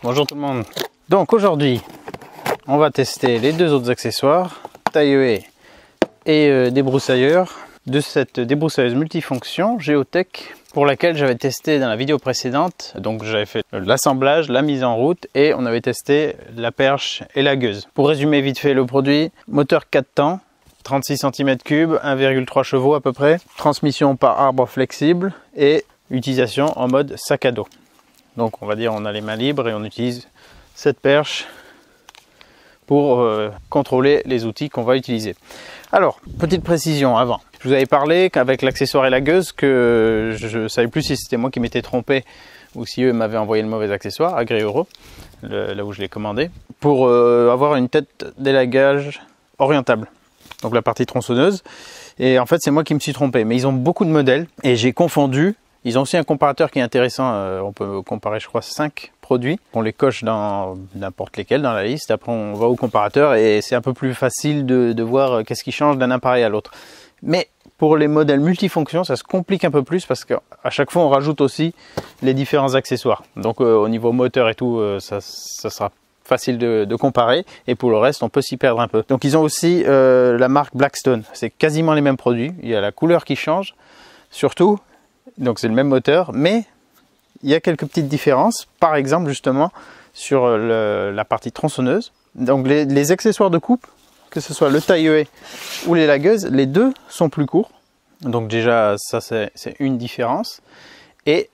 Bonjour tout le monde. Donc aujourd'hui, on va tester les deux autres accessoires, taille-haie et débroussailleur de cette débroussailleuse multifonction Geotech pour laquelle j'avais testé dans la vidéo précédente. Donc j'avais fait l'assemblage, la mise en route et on avait testé la perche et la gueuse. Pour résumer vite fait le produit, moteur 4 temps, 36 cm3, 1,3 chevaux à peu près, transmission par arbre flexible et utilisation en mode sac à dos. Donc on va dire on a les mains libres et on utilise cette perche pour contrôler les outils qu'on va utiliser. Alors, petite précision avant. Je vous avais parlé qu'avec l'accessoire et la gueuse, que je ne savais plus si c'était moi qui m'étais trompé ou si eux m'avaient envoyé le mauvais accessoire, Agré Euro, là où je l'ai commandé, pour avoir une tête d'élagage orientable. Donc la partie tronçonneuse. Et en fait, c'est moi qui me suis trompé. Mais ils ont beaucoup de modèles et j'ai confondu. Ils ont aussi un comparateur qui est intéressant, on peut comparer je crois 5 produits, on les coche dans n'importe lesquels dans la liste, après on va au comparateur et c'est un peu plus facile de voir qu'est-ce qui change d'un appareil à l'autre. Mais pour les modèles multifonctions, ça se complique un peu plus parce qu'à chaque fois on rajoute aussi les différents accessoires. Donc au niveau moteur et tout, ça sera facile de comparer et pour le reste on peut s'y perdre un peu. Donc ils ont aussi la marque Blackstone, c'est quasiment les mêmes produits, il y a la couleur qui change surtout. Donc c'est le même moteur, mais il y a quelques petites différences. Par exemple, justement, sur la partie tronçonneuse. Donc les accessoires de coupe, que ce soit le taille-haie ou les lagueuses, les deux sont plus courts. Donc déjà, ça c'est une différence. Et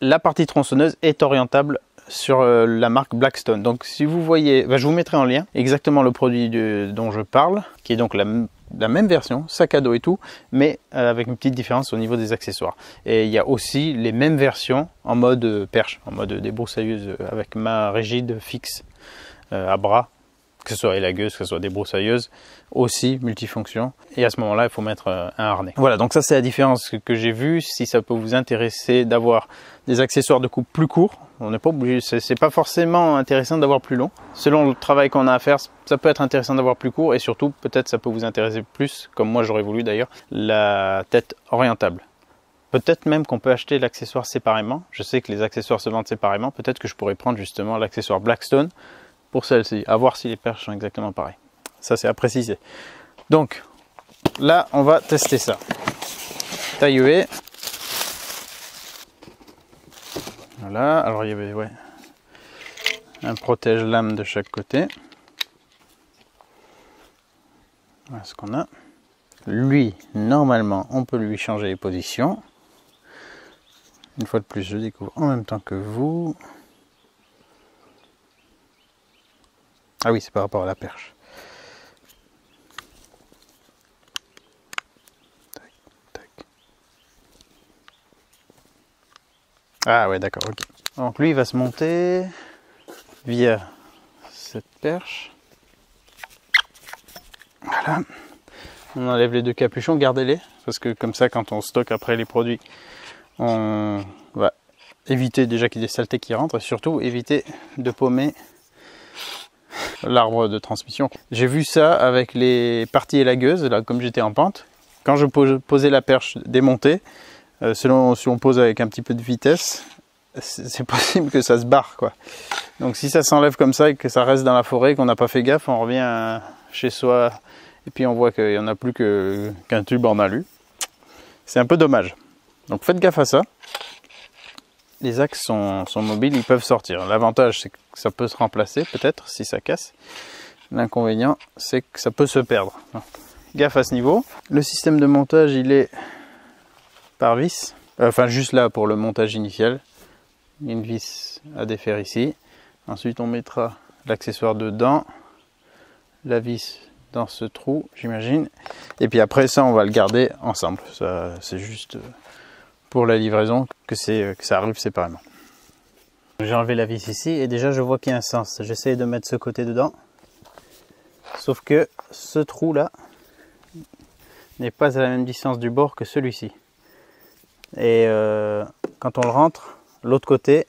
la partie tronçonneuse est orientable sur la marque Blackstone. Donc si vous voyez, je vous mettrai en lien exactement le produit dont je parle, qui est donc la même version, sac à dos et tout, mais avec une petite différence au niveau des accessoires. Et il y a aussi les mêmes versions en mode perche, en mode débroussailleuse avec main rigide fixe à bras, que ce soit élagueuse, que ce soit débroussailleuse, aussi multifonction. Et à ce moment-là, il faut mettre un harnais. Voilà, donc ça c'est la différence que j'ai vue. Si ça peut vous intéresser d'avoir des accessoires de coupe plus courts, on n'est pas obligé, c'est pas forcément intéressant d'avoir plus long. Selon le travail qu'on a à faire, ça peut être intéressant d'avoir plus court et surtout peut-être ça peut vous intéresser plus, comme moi j'aurais voulu d'ailleurs, la tête orientable. Peut-être même qu'on peut acheter l'accessoire séparément. Je sais que les accessoires se vendent séparément. Peut-être que je pourrais prendre justement l'accessoire Blackstone pour celle-ci, à voir si les perches sont exactement pareilles. Ça c'est à préciser. Donc là on va tester ça. Taille-haie. Voilà, alors il y avait un protège-lame de chaque côté. Voilà ce qu'on a. Lui, normalement, on peut lui changer les positions. Une fois de plus, je découvre en même temps que vous. Ah oui, c'est par rapport à la perche. Tac, tac. Ah ouais, d'accord, ok. Donc lui, il va se monter via cette perche. Voilà. On enlève les deux capuchons, gardez-les, parce que comme ça, quand on stocke après les produits, on va éviter déjà qu'il y ait des saletés qui rentrent et surtout éviter de paumer l'arbre de transmission. J'ai vu ça avec les parties élagueuses, là comme j'étais en pente. Quand je posais la perche démontée, selon si on pose avec un petit peu de vitesse, c'est possible que ça se barre, quoi. Donc si ça s'enlève comme ça et que ça reste dans la forêt, qu'on n'a pas fait gaffe, on revient chez soi et puis on voit qu'il n'y en a plus qu'un tube en alu. C'est un peu dommage. Donc faites gaffe à ça. Les axes sont mobiles, ils peuvent sortir. L'avantage, c'est que ça peut se remplacer peut-être si ça casse. L'inconvénient, c'est que ça peut se perdre. Donc, gaffe à ce niveau. Le système de montage, il est par vis. Enfin, juste là pour le montage initial. Une vis à défaire ici. Ensuite, on mettra l'accessoire dedans. La vis dans ce trou, j'imagine. Et puis après, ça, on va le garder ensemble. Ça, c'est juste pour la livraison que ça arrive séparément. J'ai enlevé la vis ici et déjà je vois qu'il y a un sens. J'essaie de mettre ce côté dedans. Sauf que ce trou là n'est pas à la même distance du bord que celui-ci. Et quand on le rentre, l'autre côté,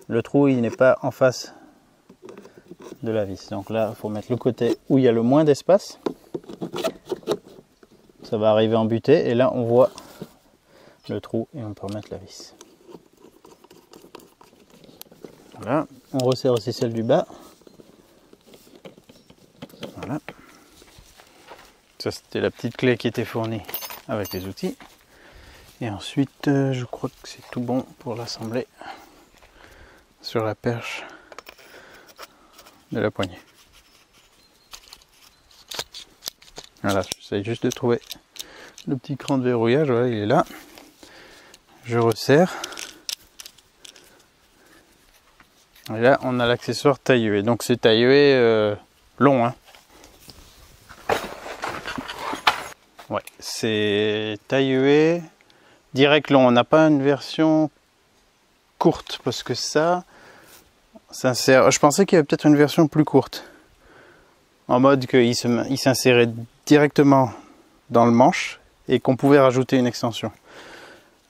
le trou il n'est pas en face de la vis. Donc là, il faut mettre le côté où il y a le moins d'espace. Ça va arriver en butée et là on voit le trou et on peut remettre la vis. Voilà. On resserre aussi celle du bas. Voilà. Ça c'était la petite clé qui était fournie avec les outils. Et ensuite je crois que c'est tout bon pour l'assembler sur la perche de la poignée. Voilà, j'essaie juste de trouver le petit cran de verrouillage, voilà, il est là. Je resserre. Et là on a l'accessoire taille-huée. Donc c'est taille-huée long, hein. Ouais, c'est taille-huée direct long. On n'a pas une version courte parce que ça sert. Je pensais qu'il y avait peut-être une version plus courte, en mode qu'il s'insérait directement dans le manche et qu'on pouvait rajouter une extension.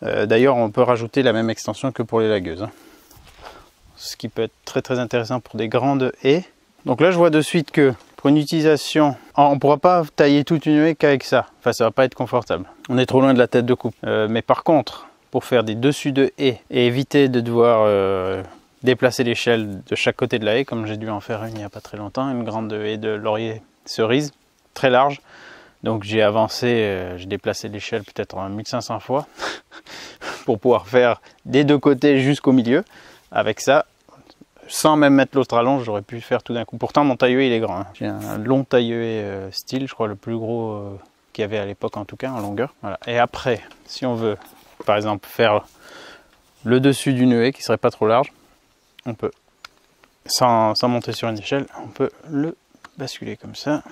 D'ailleurs, on peut rajouter la même extension que pour les lagueuses, hein. Ce qui peut être très très intéressant pour des grandes haies. Donc là, je vois de suite que pour une utilisation, on ne pourra pas tailler toute une haie qu'avec ça. Enfin, ça va pas être confortable. On est trop loin de la tête de coupe. Mais par contre, pour faire des dessus de haies et éviter de devoir déplacer l'échelle de chaque côté de la haie, comme j'ai dû en faire une il n'y a pas très longtemps, une grande haie de laurier cerise, très large. Donc j'ai avancé, j'ai déplacé l'échelle peut-être 1500 fois pour pouvoir faire des deux côtés jusqu'au milieu. Avec ça, sans même mettre l'autre allonge, j'aurais pu faire tout d'un coup. Pourtant mon taille-huée il est grand, hein. J'ai un long taille-huée style, je crois le plus gros qu'il y avait à l'époque en tout cas, en longueur. Voilà. Et après, si on veut par exemple faire le dessus d'une haie qui serait pas trop large, on peut, sans monter sur une échelle, on peut le basculer comme ça,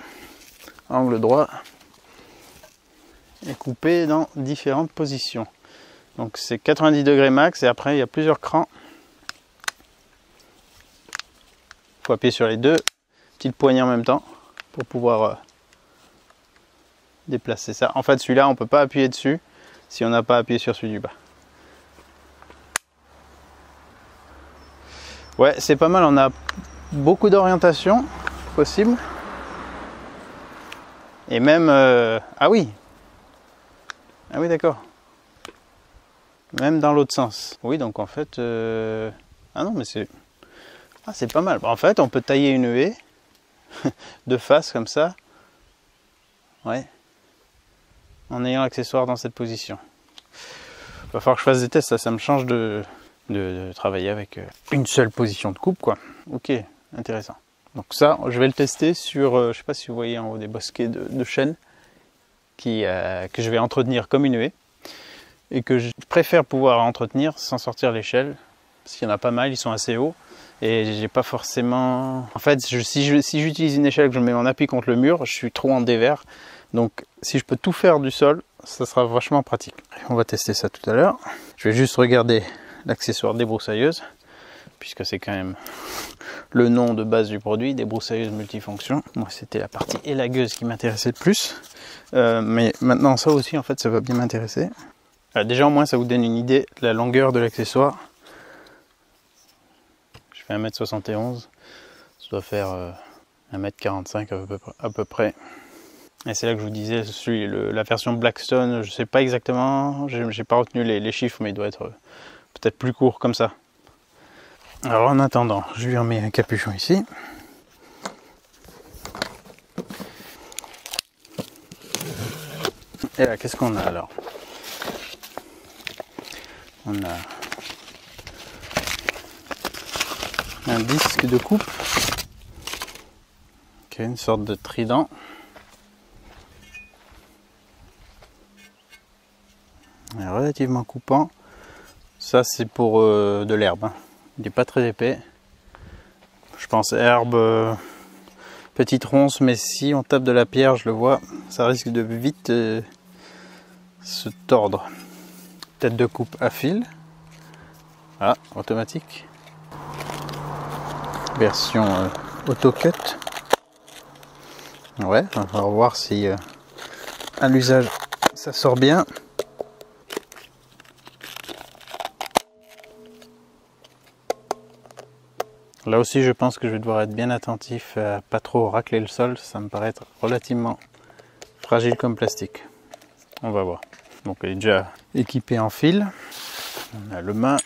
angle droit, et couper dans différentes positions. Donc c'est 90 degrés max et après il y a plusieurs crans. Il faut appuyer sur les deux petites poignées en même temps pour pouvoir déplacer ça. En fait celui-là on ne peut pas appuyer dessus si on n'a pas appuyé sur celui du bas. Ouais, c'est pas mal, on a beaucoup d'orientation possible. Et même... ah oui, d'accord. Même dans l'autre sens. Oui, donc en fait... Ah non, mais c'est... Ah, c'est pas mal. En fait, on peut tailler une haie de face comme ça. Ouais. En ayant l'accessoire dans cette position. Il va falloir que je fasse des tests, ça me change de travailler avec une seule position de coupe, quoi. Ok, intéressant. Donc ça, je vais le tester sur, je sais pas si vous voyez en haut des bosquets de chêne que je vais entretenir comme une haie et que je préfère pouvoir entretenir sans sortir l'échelle parce qu'il y en a pas mal, ils sont assez hauts et j'ai pas forcément... En fait, si j'utilise une échelle que je mets en appui contre le mur, je suis trop en dévers. Donc si je peux tout faire du sol, ça sera vachement pratique. On va tester ça tout à l'heure. Je vais juste regarder l'accessoire débroussailleuse, puisque c'est quand même le nom de base du produit, débroussailleuse multifonction. Moi c'était la partie élagueuse qui m'intéressait le plus. Mais maintenant ça aussi en fait ça va bien m'intéresser. Déjà au moins ça vous donne une idée de la longueur de l'accessoire. Je fais 1m71, ça doit faire 1m45 à peu près. Et c'est là que je vous disais, la version Blackstone, je sais pas exactement, j'ai pas retenu les chiffres, mais il doit être peut-être plus court comme ça. Alors en attendant, je lui remets un capuchon ici. Et là, qu'est-ce qu'on a alors? On a un disque de coupe, qui est une sorte de trident. Relativement coupant. Ça c'est pour de l'herbe, hein. Il n'est pas très épais. Je pense herbe, petite ronce, mais si on tape de la pierre, je le vois, ça risque de vite se tordre. Tête de coupe à fil. Ah, automatique. Version auto-cut. Ouais, on va voir si à l'usage ça sort bien. Là aussi je pense que je vais devoir être bien attentif à pas trop racler le sol, ça me paraît être relativement fragile comme plastique. On va voir. Donc elle est déjà équipée en fil. On a le mât,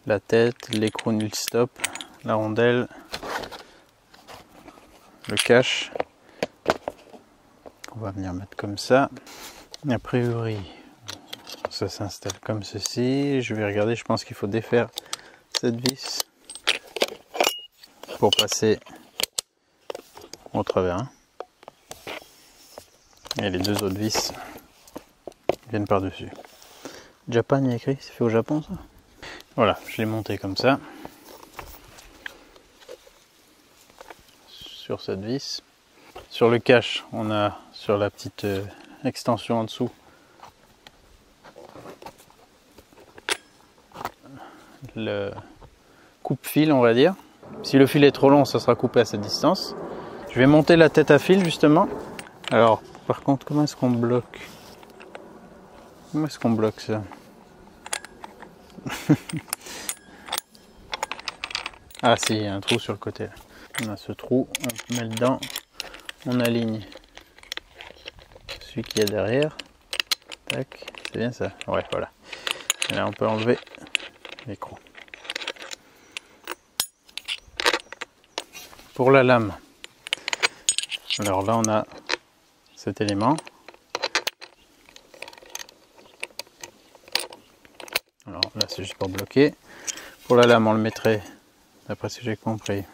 la tête, l'écrou nil stop, la rondelle, le cache. On va venir mettre comme ça. A priori, ça s'installe comme ceci. Je vais regarder, je pense qu'il faut défaire cette vis pour passer au travers. Et les deux autres vis viennent par-dessus. Japan, il y a écrit, c'est fait au Japon ça. Voilà, je l'ai monté comme ça. Sur cette vis. Sur le cache, on a sur la petite extension en dessous le coupe-fil, on va dire. Si le fil est trop long, ça sera coupé à cette distance. Je vais monter la tête à fil justement. Alors, par contre, comment est-ce qu'on bloque? Comment est-ce qu'on bloque ça? Ah si, il y a un trou sur le côté. On a ce trou, on met dedans, on aligne celui qu'il y a derrière. Tac, c'est bien ça. Ouais, voilà. Et là, on peut enlever l'écrou. Pour la lame, alors là, on a cet élément. Alors là, c'est juste pour bloquer. Pour la lame, on le mettrait, d'après ce que j'ai compris,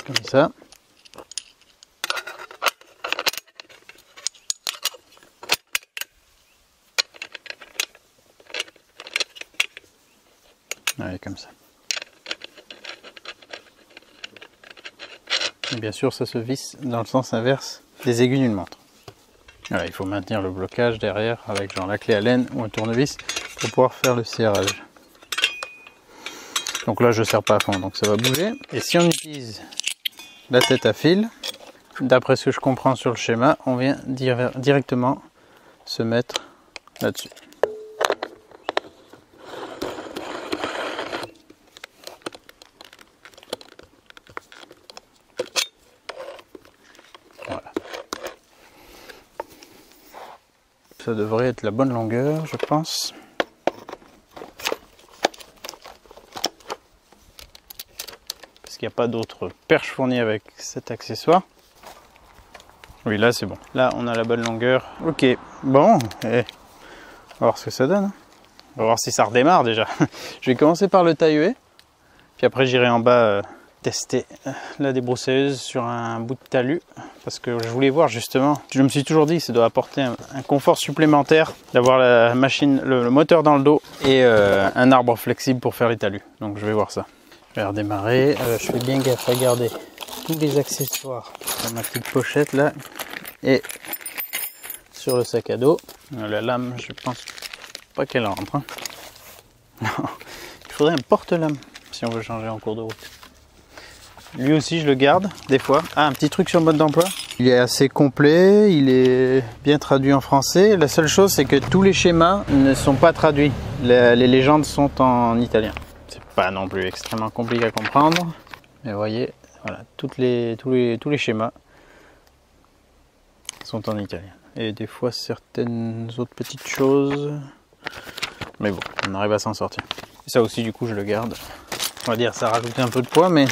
comme ça. Ouais, comme ça. Et bien sûr, ça se visse dans le sens inverse des aiguilles d'une montre. Voilà, il faut maintenir le blocage derrière avec genre la clé Allen ou un tournevis pour pouvoir faire le serrage. Donc là, je ne serre pas à fond, donc ça va bouger. Et si on utilise la tête à fil, d'après ce que je comprends sur le schéma, on vient directement se mettre là-dessus. Voilà. Ça devrait être la bonne longueur, je pense. Parce qu'il n'y a pas d'autre perche fournie avec cet accessoire. Oui, là c'est bon. Là on a la bonne longueur. Ok, bon, et on va voir ce que ça donne. On va voir si ça redémarre déjà. Je vais commencer par le taille-haie. Puis après j'irai en bas tester la débroussailleuse sur un bout de talus. Parce que je voulais voir justement, je me suis toujours dit que ça doit apporter un confort supplémentaire d'avoir la machine, le moteur dans le dos et un arbre flexible pour faire les talus. Donc je vais voir ça. Je vais redémarrer. Je fais bien gaffe à garder tous les accessoires dans ma petite pochette là et sur le sac à dos. La lame, je pense pas qu'elle rentre. Hein. Non. Il faudrait un porte-lame si on veut changer en cours de route. Lui aussi, je le garde des fois. Ah, un petit truc sur le mode d'emploi. Il est assez complet, il est bien traduit en français. La seule chose, c'est que tous les schémas ne sont pas traduits. Les légendes sont en italien. C'est pas non plus extrêmement compliqué à comprendre. Mais vous voyez, voilà, tous les schémas sont en italien. Et des fois, certaines autres petites choses. Mais bon, on arrive à s'en sortir. Et ça aussi, du coup, je le garde. On va dire, ça rajoute un peu de poids, mais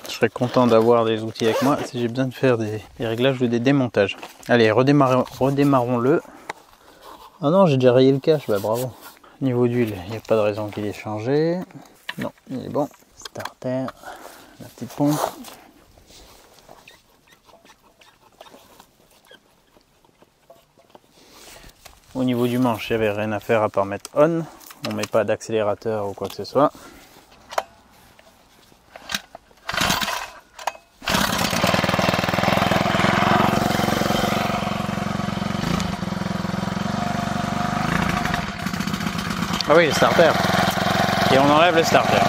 je serais content d'avoir des outils avec moi si j'ai besoin de faire des réglages ou des démontages. Allez, redémarrons-le. Ah non, j'ai déjà rayé le cache, bah bravo. Niveau d'huile, il n'y a pas de raison qu'il ait changé. Non, il est bon. Starter, la petite pompe. Au niveau du manche, il n'y avait rien à faire à part mettre on. On ne met pas d'accélérateur ou quoi que ce soit. Ah oui, le starter. Et on enlève le starter.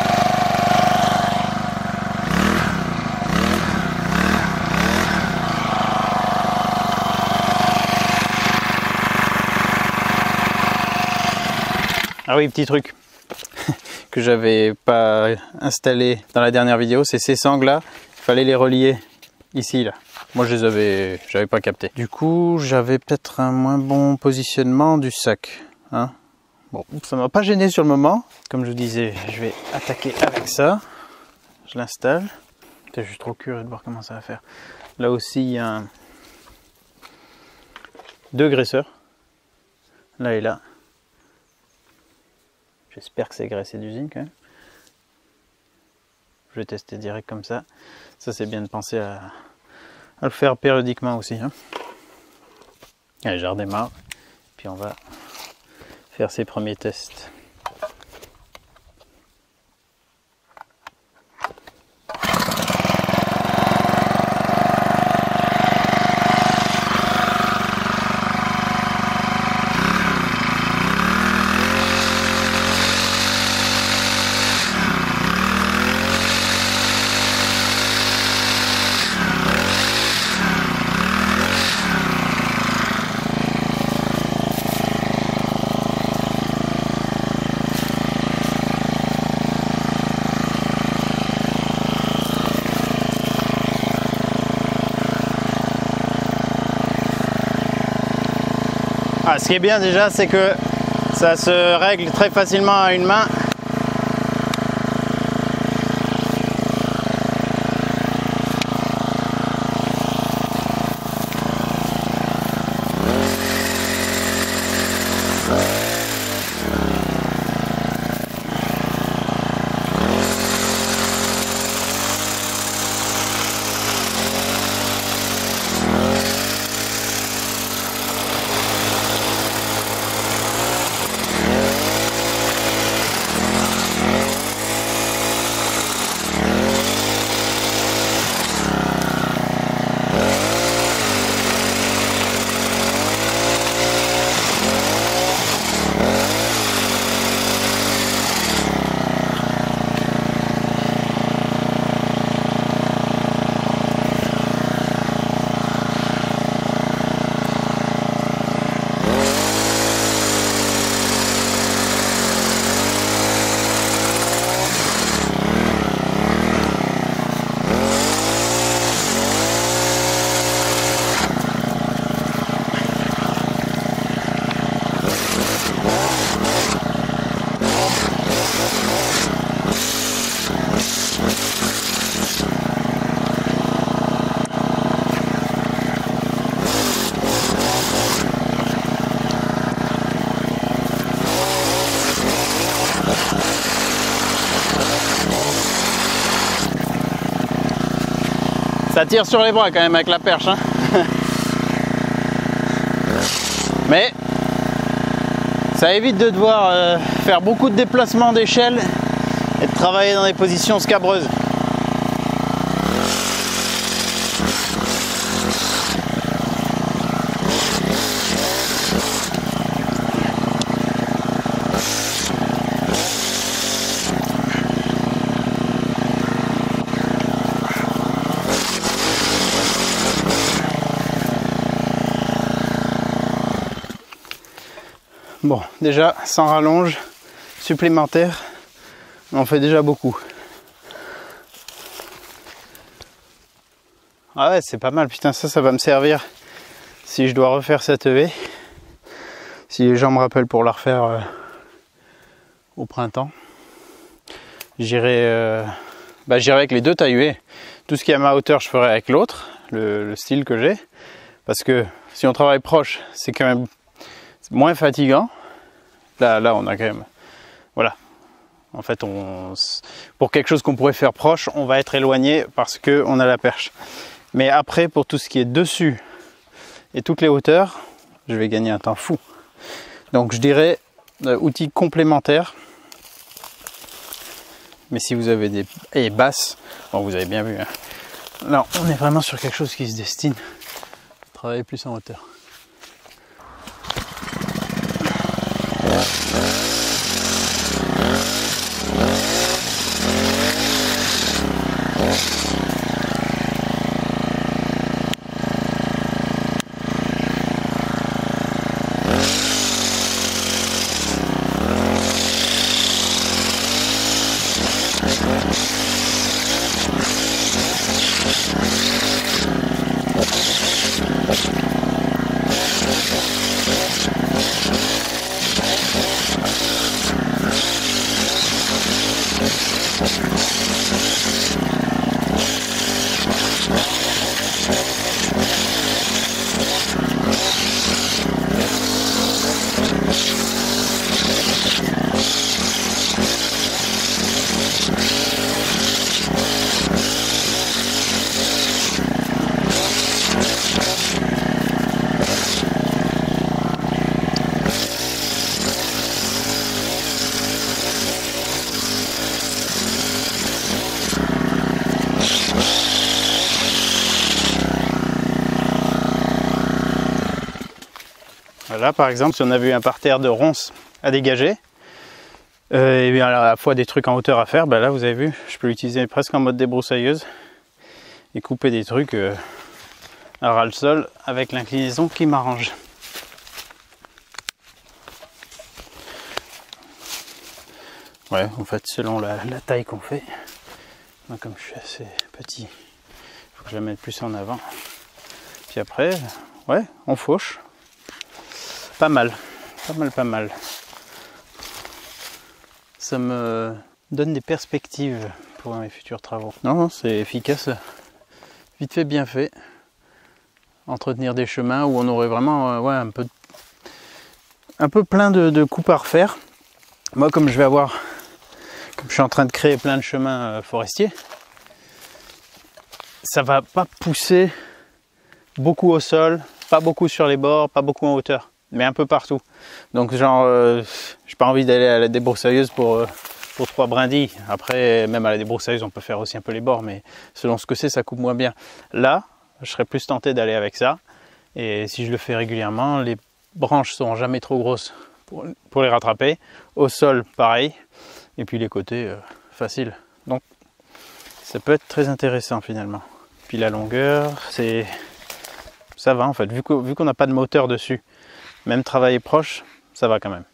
Ah oui, petit truc que j'avais pas installé dans la dernière vidéo, c'est ces sangles là, il fallait les relier ici là. Moi j'avais pas capté. Du coup j'avais peut-être un moins bon positionnement du sac. Hein, bon, ça m'a pas gêné sur le moment. Comme je vous disais, je vais attaquer avec ça. Je l'installe. Je suis trop curieux de voir comment ça va faire. Là aussi il y a deux graisseurs. Là et là. J'espère que c'est graissé d'usine quand même. Je vais tester direct comme ça. Ça c'est bien de penser à le faire périodiquement aussi. Hein. Allez, je redémarre. Puis on va faire ses premiers tests. Ah, ce qui est bien déjà, c'est que ça se règle très facilement à une main. Ça tire sur les bras quand même avec la perche. Hein. Mais ça évite de devoir faire beaucoup de déplacements d'échelle et de travailler dans des positions scabreuses. Bon, déjà, sans rallonge supplémentaire, on fait déjà beaucoup. Ah ouais, c'est pas mal, putain, ça va me servir si je dois refaire cette EV. Si les gens me rappellent pour la refaire au printemps. J'irai avec les deux tailles UV. Tout ce qui est à ma hauteur, je ferai avec l'autre, le style que j'ai. Parce que si on travaille proche, c'est quand même moins fatigant. Là on a quand même, voilà, en fait pour quelque chose qu'on pourrait faire proche, on va être éloigné parce que on a la perche. Mais après, pour tout ce qui est dessus et toutes les hauteurs, je vais gagner un temps fou. Donc je dirais outil complémentaire. Mais si vous avez des basses, bon, vous avez bien vu, hein. Là on est vraiment sur quelque chose qui se destine à travailler plus en hauteur. Là par exemple, si on avait eu un parterre de ronces à dégager, et bien à la fois des trucs en hauteur à faire, ben là vous avez vu, je peux l'utiliser presque en mode débroussailleuse et couper des trucs à ras le sol avec l'inclinaison qui m'arrange. Ouais, en fait selon la taille qu'on fait, moi, comme je suis assez petit, il faut que je la mette plus en avant. Puis après, ouais, on fauche. Pas mal, pas mal. Ça me donne des perspectives pour mes futurs travaux. Non, c'est efficace, vite fait, bien fait. Entretenir des chemins où on aurait vraiment ouais, un peu plein de coupes à refaire. Moi, comme je suis en train de créer plein de chemins forestiers, ça va pas pousser beaucoup au sol, pas beaucoup sur les bords, pas beaucoup en hauteur, mais un peu partout. Donc genre, j'ai pas envie d'aller à la débroussailleuse pour 3 brindilles. Après, même à la débroussailleuse, on peut faire aussi un peu les bords, mais selon ce que c'est, ça coupe moins bien. Là, je serais plus tenté d'aller avec ça. Et si je le fais régulièrement, les branches seront jamais trop grosses pour les rattraper. Au sol, pareil. Et puis les côtés, facile. Donc, ça peut être très intéressant finalement. Puis la longueur, ça va en fait. Vu qu'on n'a pas de moteur dessus, même travailler proche, ça va quand même.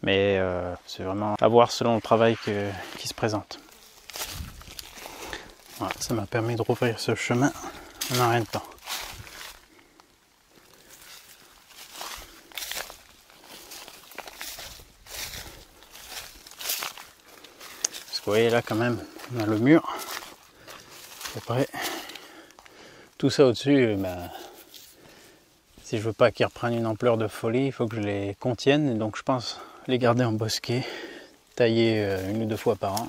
Mais c'est vraiment à voir selon le travail qui se présente. Voilà, ça m'a permis de rouvrir ce chemin en un rien de temps. Parce que vous voyez là quand même, on a le mur. Après, tout ça au-dessus, si je veux pas qu'ils reprennent une ampleur de folie, il faut que je les contienne. Et donc je pense les garder en bosquet, tailler 1 ou 2 fois par an.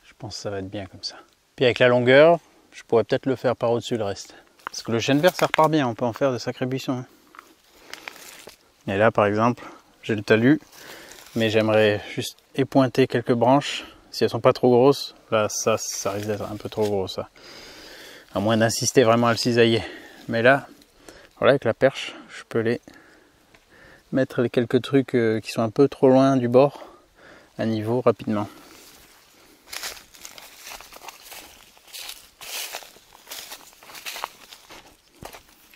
Je pense que ça va être bien comme ça. Puis avec la longueur, je pourrais peut-être le faire par au-dessus le reste. Parce que le chêne vert ça repart bien, on peut en faire de sacrés buissons. Et là par exemple, j'ai le talus, mais j'aimerais juste épointer quelques branches. Si elles sont pas trop grosses, là ça risque d'être un peu trop gros ça. À moins d'insister vraiment à le cisailler. Mais là, voilà, avec la perche, je peux les mettre les quelques trucs qui sont un peu trop loin du bord à niveau rapidement.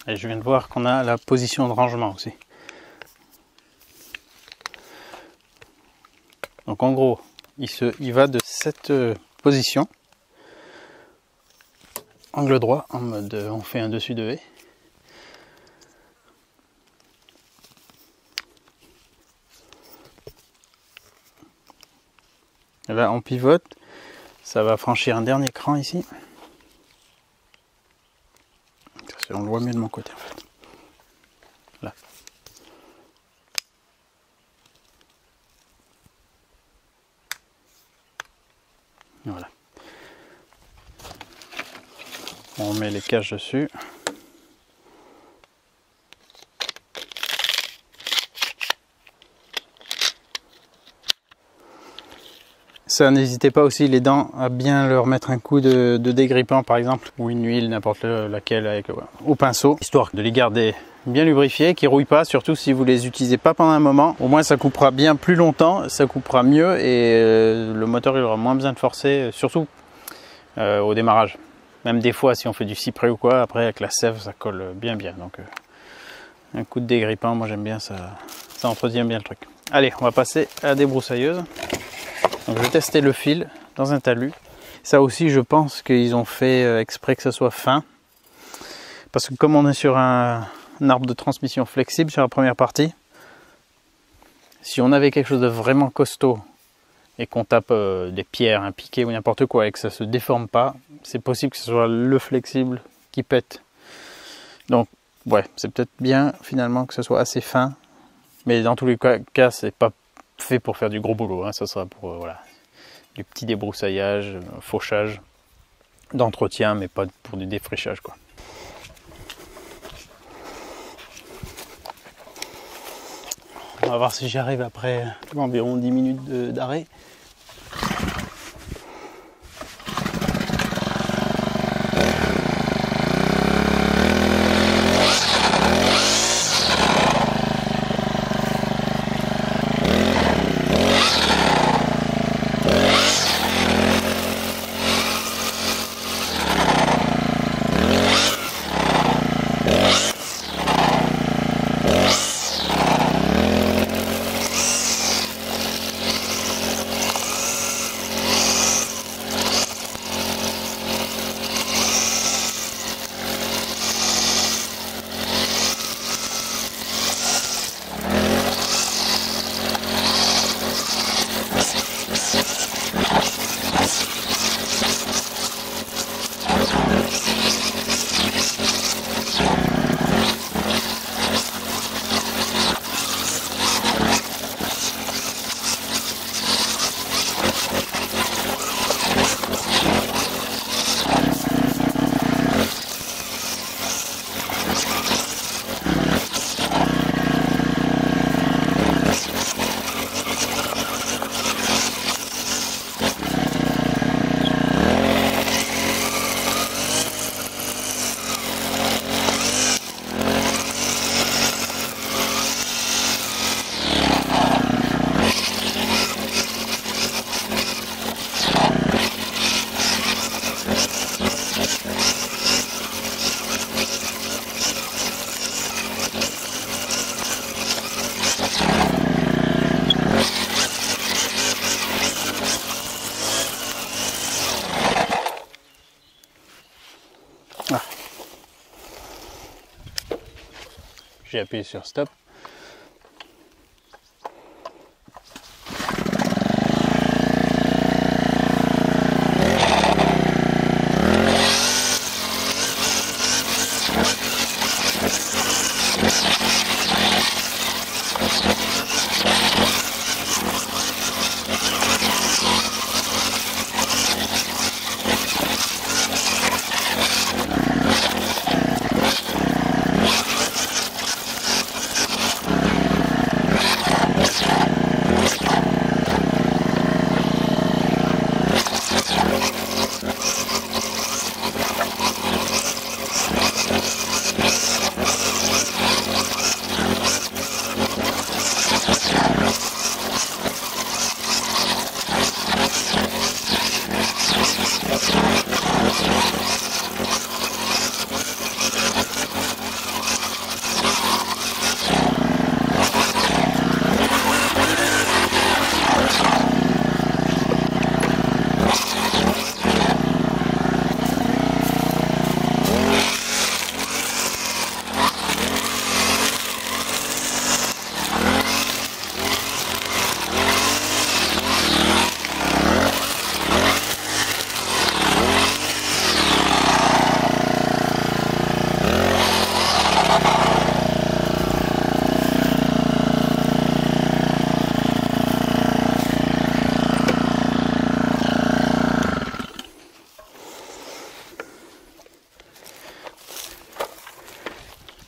Et je viens de voir qu'on a la position de rangement aussi. Donc en gros, il va de cette position, angle droit, en mode on fait un dessus de V. Et là on pivote, ça va franchir un dernier cran ici. On le voit mieux de mon côté en fait. Là. Voilà. On met les caches dessus. Ça, n'hésitez pas aussi les dents à bien leur mettre un coup de dégrippant par exemple, ou une huile, n'importe laquelle, avec, au pinceau, histoire de les garder bien lubrifiés, qui ne rouillent pas, surtout si vous les utilisez pas pendant un moment. Au moins ça coupera bien plus longtemps, ça coupera mieux et le moteur il aura moins besoin de forcer, surtout au démarrage. Même des fois si on fait du cyprès ou quoi, après avec la sève ça colle bien. Donc un coup de dégrippant, moi j'aime bien, ça entretient bien le truc. Allez, on va passer à la débroussailleuse. Donc je vais tester le fil dans un talus. Ça aussi je pense qu'ils ont fait exprès que ça soit fin. Parce que comme on est sur un arbre de transmission flexible sur la première partie, si on avait quelque chose de vraiment costaud et qu'on tape des pierres, un piquet ou n'importe quoi et que ça se déforme pas, c'est possible que ce soit le flexible qui pète. Donc ouais, c'est peut-être bien finalement que ce soit assez fin, mais dans tous les cas c'est pas fait pour faire du gros boulot, hein. Ça sera pour voilà, du petit débroussaillage, fauchage, d'entretien, mais pas pour du défrichage quoi. On va voir si j'arrive après environ 10 minutes d'arrêt. Ah. J'ai appuyé sur stop.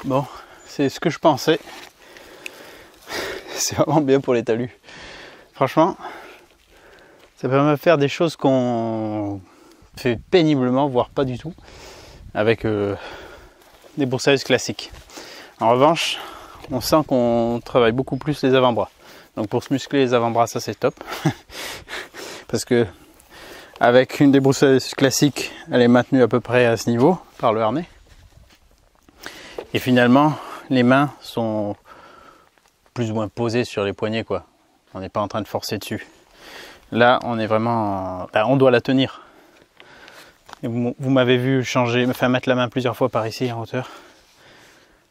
Bon, c'est ce que je pensais. C'est vraiment bien pour les talus. Franchement, ça permet de faire des choses qu'on fait péniblement, voire pas du tout, avec des broussailleuses classiques. En revanche, on sent qu'on travaille beaucoup plus les avant-bras. Donc pour se muscler les avant-bras, ça c'est top. Parce que avec une débroussailleuse classique, elle est maintenue à peu près à ce niveau par le harnais. Et finalement, les mains sont plus ou moins posées sur les poignets, quoi. On n'est pas en train de forcer dessus. Là, on est vraiment... on doit la tenir. Et vous m'avez vu changer, mettre la main plusieurs fois par ici en hauteur.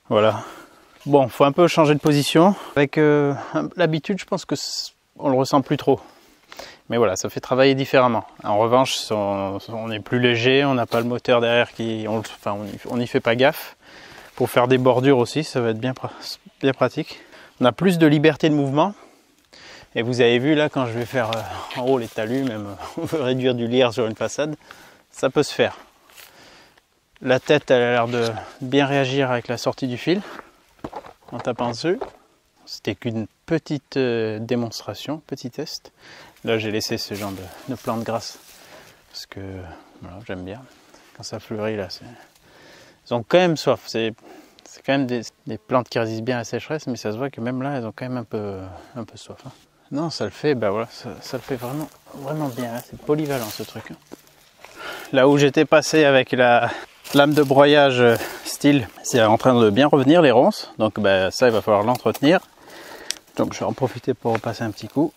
Voilà. Bon, faut un peu changer de position. Avec l'habitude, je pense que on le ressent plus trop. Mais voilà, ça fait travailler différemment. En revanche, on est plus léger, on n'a pas le moteur derrière on n'y fait pas gaffe. Pour faire des bordures aussi, ça va être bien pratique. On a plus de liberté de mouvement. Et vous avez vu là, quand je vais faire en haut les talus, même on veut réduire du lierre sur une façade, ça peut se faire. La tête, elle a l'air de bien réagir avec la sortie du fil en tapant dessus. C'était qu'une petite démonstration, petit test. Là, j'ai laissé ce genre de plantes grasses parce que voilà, j'aime bien. Quand ça fleurit, là, ils ont quand même soif. C'est quand même des plantes qui résistent bien à la sécheresse, mais ça se voit que même là, elles ont quand même un peu soif. Hein. Non, ça le fait, bah voilà, ça le fait vraiment bien. Hein. C'est polyvalent ce truc. Hein. Là où j'étais passé avec la lame de broyage style, c'est en train de bien revenir les ronces. Donc bah, ça, il va falloir l'entretenir. Donc je vais en profiter pour repasser un petit coup.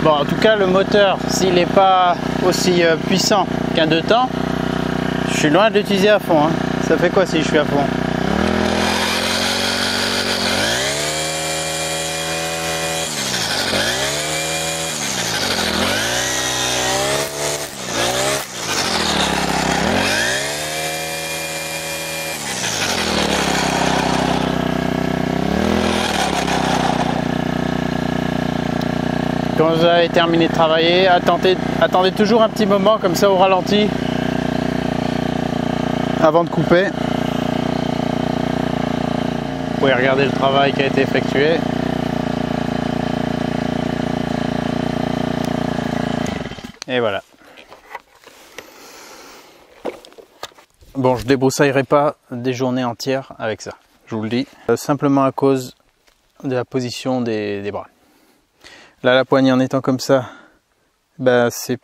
Bon, en tout cas, le moteur, s'il n'est pas aussi puissant qu'un 2 temps, je suis loin de l'utiliser à fond. Hein. Ça fait quoi si je suis à fond? Quand vous avez terminé de travailler, attendez toujours un petit moment comme ça au ralenti avant de couper. Vous pouvez regarder le travail qui a été effectué. Et voilà. Bon, je débroussaillerai pas des journées entières avec ça, je vous le dis. Simplement à cause de la position des bras. Là, la poignée en étant comme ça, bah c'est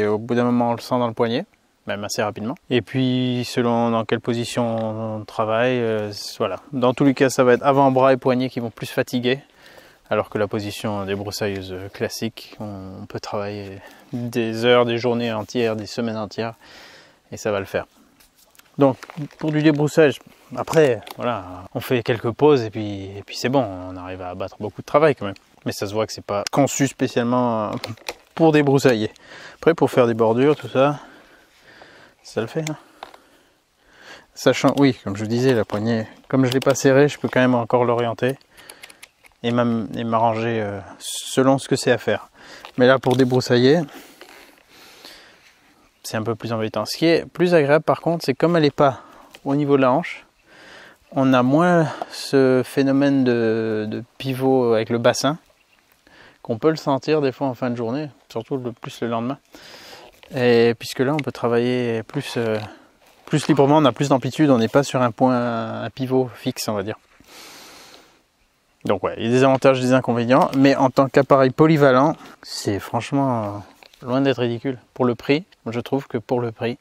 au bout d'un moment on le sent dans le poignet, même assez rapidement. Et puis selon dans quelle position on travaille, voilà. Dans tous les cas, ça va être avant-bras et poignets qui vont plus fatiguer, alors que la position des broussailleuses classiques, on peut travailler des heures, des journées entières, des semaines entières, et ça va le faire. Donc pour du débroussage, après voilà, on fait quelques pauses et puis c'est bon, on arrive à abattre beaucoup de travail quand même. Mais ça se voit que c'est pas conçu spécialement pour débroussailler. Après pour faire des bordures, tout ça, ça le fait. Hein. Sachant, oui, comme je vous disais, la poignée, comme je l'ai pas serré, je peux quand même encore l'orienter et m'arranger selon ce que c'est à faire. Mais là pour débroussailler, c'est un peu plus embêtant. Ce qui est plus agréable par contre, c'est comme elle n'est pas au niveau de la hanche, on a moins ce phénomène de pivot avec le bassin, qu'on peut le sentir des fois en fin de journée, surtout plus le lendemain. Et puisque là on peut travailler plus librement, on a plus d'amplitude, on n'est pas sur un pivot fixe, on va dire. Donc ouais, il y a des avantages et des inconvénients, mais en tant qu'appareil polyvalent, c'est franchement loin d'être ridicule. Pour le prix, je trouve que pour le prix,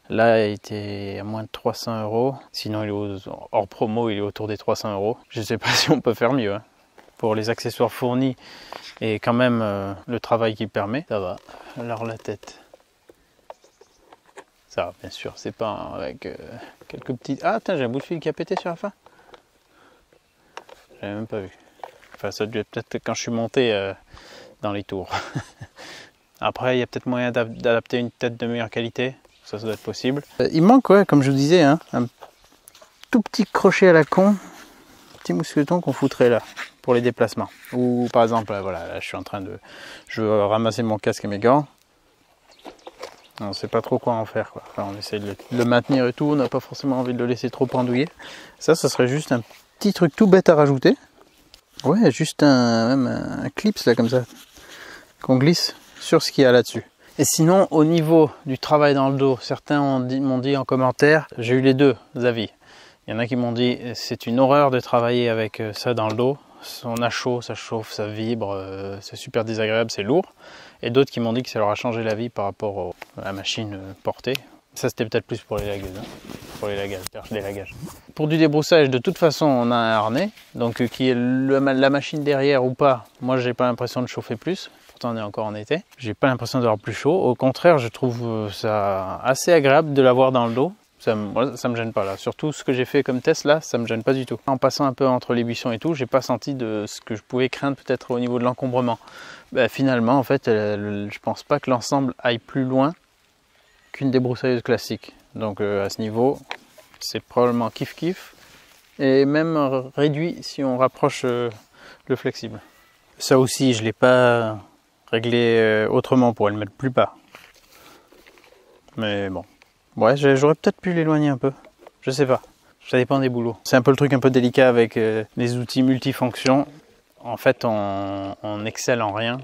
là il était à moins de 300 €, sinon il est hors promo, il est autour des 300 €. Je ne sais pas si on peut faire mieux. Hein. Pour les accessoires fournis et quand même le travail qu'il permet, ça va. Alors la tête, ça va bien sûr, c'est pas avec quelques petites... Ah tiens, j'ai un bout de fil qui a pété sur la fin. J'avais même pas vu. Enfin, ça devait peut-être quand je suis monté dans les tours. Après, il y a peut-être moyen d'adapter une tête de meilleure qualité. Ça doit être possible. Il manque, ouais, comme je vous disais, hein, un tout petit crochet à la con, petit mousqueton qu'on foutrait là pour les déplacements. Ou par exemple, voilà, là, je veux ramasser mon casque et mes gants. On ne sait pas trop quoi en faire, quoi. Enfin, on essaie de le maintenir et tout. On n'a pas forcément envie de le laisser trop pendouiller. Ça serait juste un petit truc tout bête à rajouter. Ouais, juste même un clips là comme ça qu'on glisse sur ce qu'il y a là-dessus. Et sinon, au niveau du travail dans le dos, certains m'ont dit en commentaire, j'ai eu les deux avis. Il y en a qui m'ont dit c'est une horreur de travailler avec ça dans le dos. On a chaud, ça chauffe, ça vibre, c'est super désagréable, c'est lourd. Et d'autres qui m'ont dit que ça leur a changé la vie par rapport à la machine portée. Ça c'était peut-être plus pour les lageuses, hein. Pour les lagages. Pour du débroussaillage, de toute façon, on a un harnais, donc qui est la machine derrière ou pas. Moi, j'ai pas l'impression de chauffer plus. Pourtant, on est encore en été. J'ai pas l'impression d'avoir plus chaud. Au contraire, je trouve ça assez agréable de l'avoir dans le dos. Ça me gêne pas là. Surtout ce que j'ai fait comme test là, ça me gêne pas du tout. En passant un peu entre les buissons et tout, j'ai pas senti de ce que je pouvais craindre peut-être au niveau de l'encombrement. Ben, finalement, en fait, je pense pas que l'ensemble aille plus loin qu'une débroussailleuse classique. Donc à ce niveau, c'est probablement kiff-kiff et même réduit si on rapproche le flexible. Ça aussi, je l'ai pas réglé autrement pour le mettre plus bas. Mais bon. Ouais, j'aurais peut-être pu l'éloigner un peu. Je sais pas. Ça dépend des boulots. C'est un peu le truc un peu délicat avec les outils multifonctions. En fait, on excelle en rien,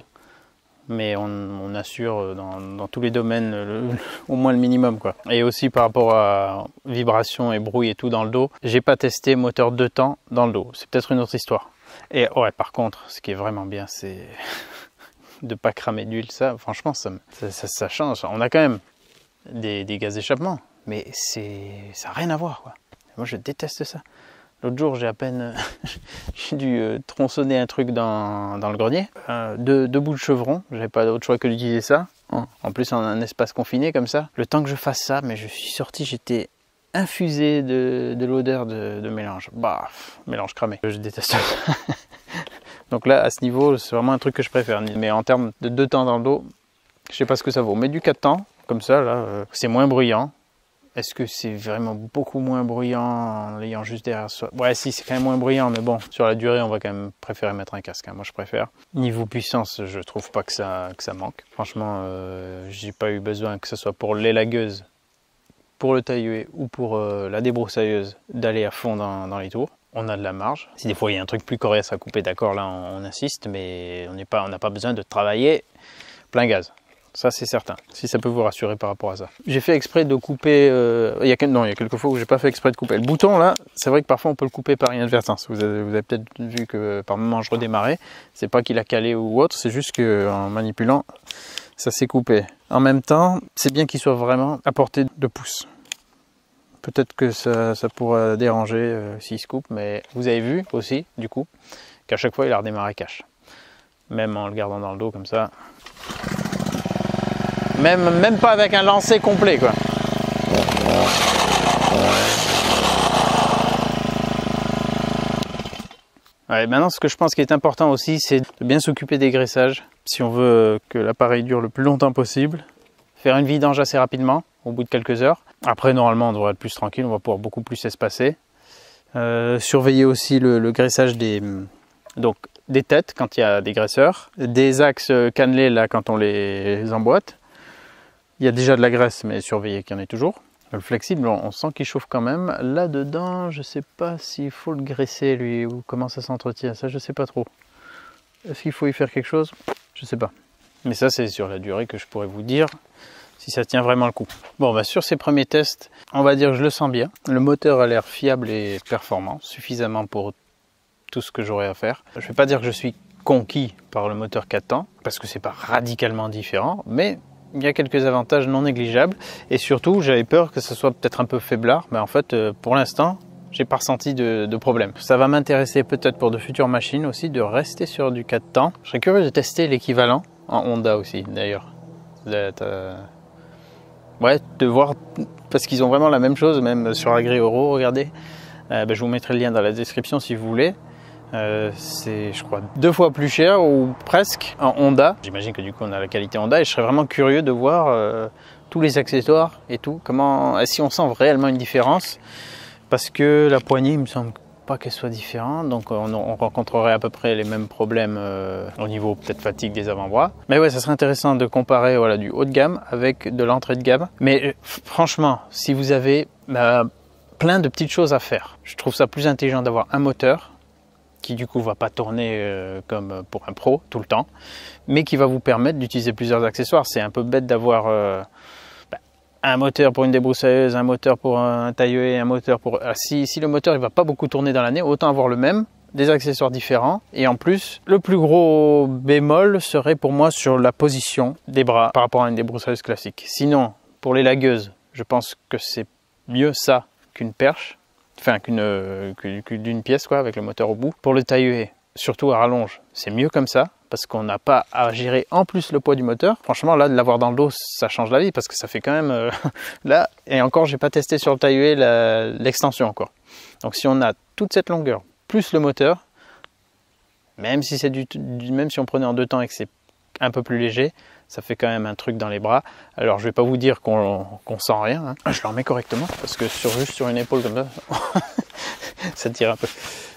mais on assure dans tous les domaines au moins le minimum, quoi. Et aussi par rapport à vibration et bruit et tout dans le dos, j'ai pas testé moteur 2 temps dans le dos. C'est peut-être une autre histoire. Et ouais, par contre, ce qui est vraiment bien, c'est de pas cramer d'huile. Ça, franchement, ça change. On a quand même des gaz d'échappement, mais ça n'a rien à voir, quoi. Moi, je déteste ça. L'autre jour, j'ai dû tronçonner un truc dans le grenier. Deux bouts de chevron, j'avais pas d'autre choix que d'utiliser ça. En plus, en un espace confiné comme ça. Le temps que je fasse ça, mais je suis sorti, j'étais infusé de l'odeur de mélange. Bah, mélange cramé. Je déteste ça. Donc là, à ce niveau, c'est vraiment un truc que je préfère. Mais en termes de 2 temps dans le dos, je sais pas ce que ça vaut. Mais du 4 temps, comme ça, là, c'est moins bruyant. Est-ce que c'est vraiment beaucoup moins bruyant en l'ayant juste derrière soi? Ouais, si, c'est quand même moins bruyant, mais bon, sur la durée, on va quand même préférer mettre un casque, hein. Moi, je préfère. Niveau puissance, je trouve pas que ça manque. Franchement, j'ai pas eu besoin, que ce soit pour les lagueuses, pour le taille-huée ou pour la débroussailleuse, d'aller à fond dans les tours. On a de la marge. Si des fois, il y a un truc plus coriace à couper, d'accord, là, on insiste, mais on n'a pas besoin de travailler plein gaz. Ça, c'est certain, si ça peut vous rassurer par rapport à ça. J'ai fait exprès de couper... il y a quelques fois où j'ai pas fait exprès de couper. Le bouton, là, c'est vrai que parfois on peut le couper par inadvertance. Vous avez peut-être vu que par moment je redémarrais. C'est pas qu'il a calé ou autre, c'est juste qu'en manipulant, ça s'est coupé. En même temps, c'est bien qu'il soit vraiment à portée de pouce. Peut-être que ça pourra déranger s'il se coupe, mais vous avez vu aussi, du coup, qu'à chaque fois il a redémarré cash. Même en le gardant dans le dos comme ça. Même pas avec un lancer complet, quoi. Ouais, maintenant, ce que je pense qui est important aussi, c'est de bien s'occuper des graissages. Si on veut que l'appareil dure le plus longtemps possible, faire une vidange assez rapidement, au bout de quelques heures. Après, normalement, on devrait être plus tranquille, on va pouvoir beaucoup plus espacer. Surveiller aussi le graissage des têtes quand il y a des graisseurs, des axes cannelés là quand on les emboîte. Il y a déjà de la graisse, mais surveillez qu'il y en ait toujours. Le flexible, on sent qu'il chauffe quand même. Là dedans, je sais pas s'il faut le graisser lui ou comment ça s'entretient. Ça, je sais pas trop. Est-ce qu'il faut y faire quelque chose? Je sais pas. Mais ça, c'est sur la durée que je pourrais vous dire si ça tient vraiment le coup. Bon, bah sur ces premiers tests, on va dire que je le sens bien. Le moteur a l'air fiable et performant, suffisamment pour tout ce que j'aurais à faire. Je ne vais pas dire que je suis conquis par le moteur 4 temps, parce que c'est pas radicalement différent, mais il y a quelques avantages non négligeables. Et surtout, j'avais peur que ce soit peut-être un peu faiblard, mais en fait, pour l'instant, j'ai pas ressenti de problème. Ça va m'intéresser peut-être pour de futures machines aussi, de rester sur du 4 temps. Je serais curieux de tester l'équivalent, en Honda aussi d'ailleurs. Ouais, de voir, parce qu'ils ont vraiment la même chose, même sur Agri Euro, regardez. Je vous mettrai le lien dans la description si vous voulez. C'est, je crois, 2 fois plus cher ou presque en Honda. J'imagine que du coup on a la qualité Honda et je serais vraiment curieux de voir tous les accessoires et tout. Comment, si on sent réellement une différence, parce que la poignée, il me semble pas qu'elle soit différente, donc on rencontrerait à peu près les mêmes problèmes au niveau peut-être fatigue des avant-bras. Mais ouais, ça serait intéressant de comparer voilà, du haut de gamme avec de l'entrée de gamme. Mais franchement, si vous avez plein de petites choses à faire, je trouve ça plus intelligent d'avoir un moteur qui du coup va pas tourner comme pour un pro tout le temps, mais qui va vous permettre d'utiliser plusieurs accessoires. C'est un peu bête d'avoir un moteur pour une débroussailleuse, un moteur pour un taille-haie, un moteur pour... Si le moteur il va pas beaucoup tourner dans l'année, autant avoir le même, des accessoires différents. Et en plus, le plus gros bémol serait pour moi sur la position des bras par rapport à une débroussailleuse classique. Sinon, pour les lagueuses, je pense que c'est mieux ça qu'une perche. Enfin, d'une pièce quoi, avec le moteur au bout. Pour le taille-haie, surtout à rallonge, c'est mieux comme ça, parce qu'on n'a pas à gérer en plus le poids du moteur. Franchement, là, de l'avoir dans le dos, ça change la vie, parce que ça fait quand même... là, et encore, j'ai pas testé sur le taille-haie l'extension encore. Donc si on a toute cette longueur, plus le moteur, même si on prenait en 2 temps et que c'est un peu plus léger, ça fait quand même un truc dans les bras. Alors je vais pas vous dire qu'on sent rien, hein. Je le remets correctement parce que juste sur une épaule comme ça, ça tire un peu.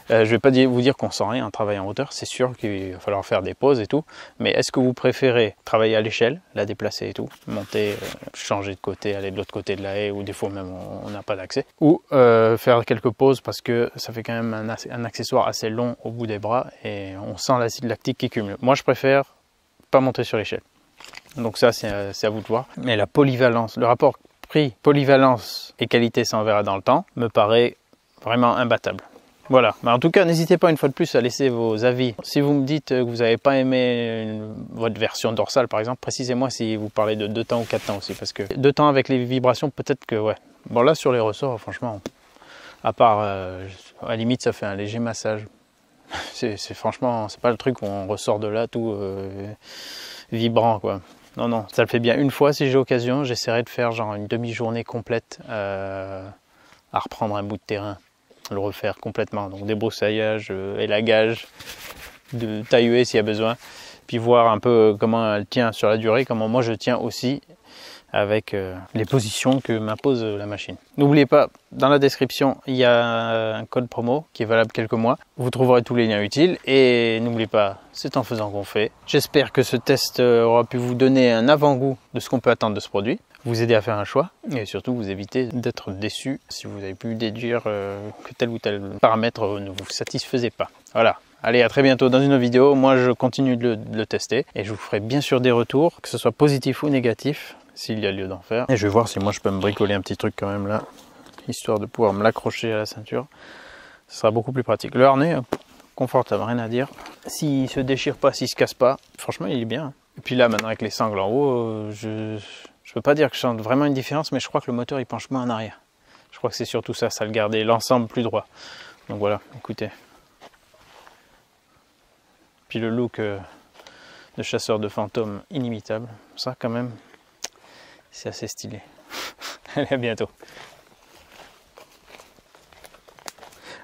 Je vais pas vous dire qu'on sent rien en travaillant en hauteur, c'est sûr qu'il va falloir faire des pauses et tout, mais est-ce que vous préférez travailler à l'échelle, la déplacer et tout, monter, changer de côté, aller de l'autre côté de la haie, ou des fois même on n'a pas d'accès, ou faire quelques pauses parce que ça fait quand même un accessoire assez long au bout des bras et on sent l'acide lactique qui cumule. Moi je préfère pas monter sur l'échelle. Donc ça c'est à vous de voir. Mais la polyvalence, le rapport prix, polyvalence et qualité, ça on verra dans le temps, me paraît vraiment imbattable. Voilà, mais en tout cas n'hésitez pas une fois de plus à laisser vos avis. Si vous me dites que vous n'avez pas aimé votre version dorsale par exemple, précisez-moi si vous parlez de 2 temps ou 4 temps aussi, parce que 2 temps avec les vibrations peut-être que ouais. Bon là sur les ressorts franchement, à part à la limite ça fait un léger massage. Franchement c'est pas le truc où on ressort de là tout vibrant quoi. Non, non, ça le fait bien une fois si j'ai l'occasion. J'essaierai de faire genre une demi-journée complète à reprendre un bout de terrain, le refaire complètement. Donc débroussaillage, élagage, de taille-haie s'il y a besoin. Puis voir un peu comment elle tient sur la durée, comment moi je tiens aussi avec les positions que m'impose la machine. N'oubliez pas, dans la description, il y a un code promo qui est valable quelques mois. Vous trouverez tous les liens utiles et n'oubliez pas, c'est en faisant qu'on fait. J'espère que ce test aura pu vous donner un avant-goût de ce qu'on peut attendre de ce produit, vous aider à faire un choix et surtout vous éviter d'être déçu si vous avez pu déduire que tel ou tel paramètre ne vous satisfaisait pas. Voilà. Allez, à très bientôt dans une autre vidéo. Moi, je continue de le tester et je vous ferai bien sûr des retours, que ce soit positif ou négatif, s'il y a lieu d'en faire. Et je vais voir si moi je peux me bricoler un petit truc quand même là, histoire de pouvoir me l'accrocher à la ceinture. Ce sera beaucoup plus pratique. Le harnais, confortable, rien à dire. S'il se déchire pas, s'il se casse pas, franchement il est bien. Et puis là maintenant avec les sangles en haut, je peux pas dire que je sente vraiment une différence, mais je crois que le moteur il penche moins en arrière. Je crois que c'est surtout ça, ça le garder l'ensemble plus droit. Donc voilà, écoutez. Puis le look de chasseur de fantômes inimitable, ça quand même, c'est assez stylé. Allez, à bientôt.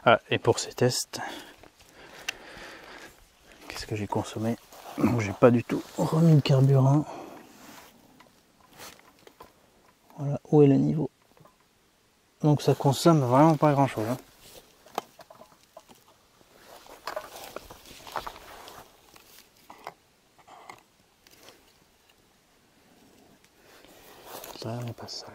Ah, et pour ces tests, ce que j'ai consommé. Donc j'ai pas du tout remis le carburant. Voilà où est le niveau. Donc ça consomme vraiment pas grand chose. Hein. Ça n'est pas sale.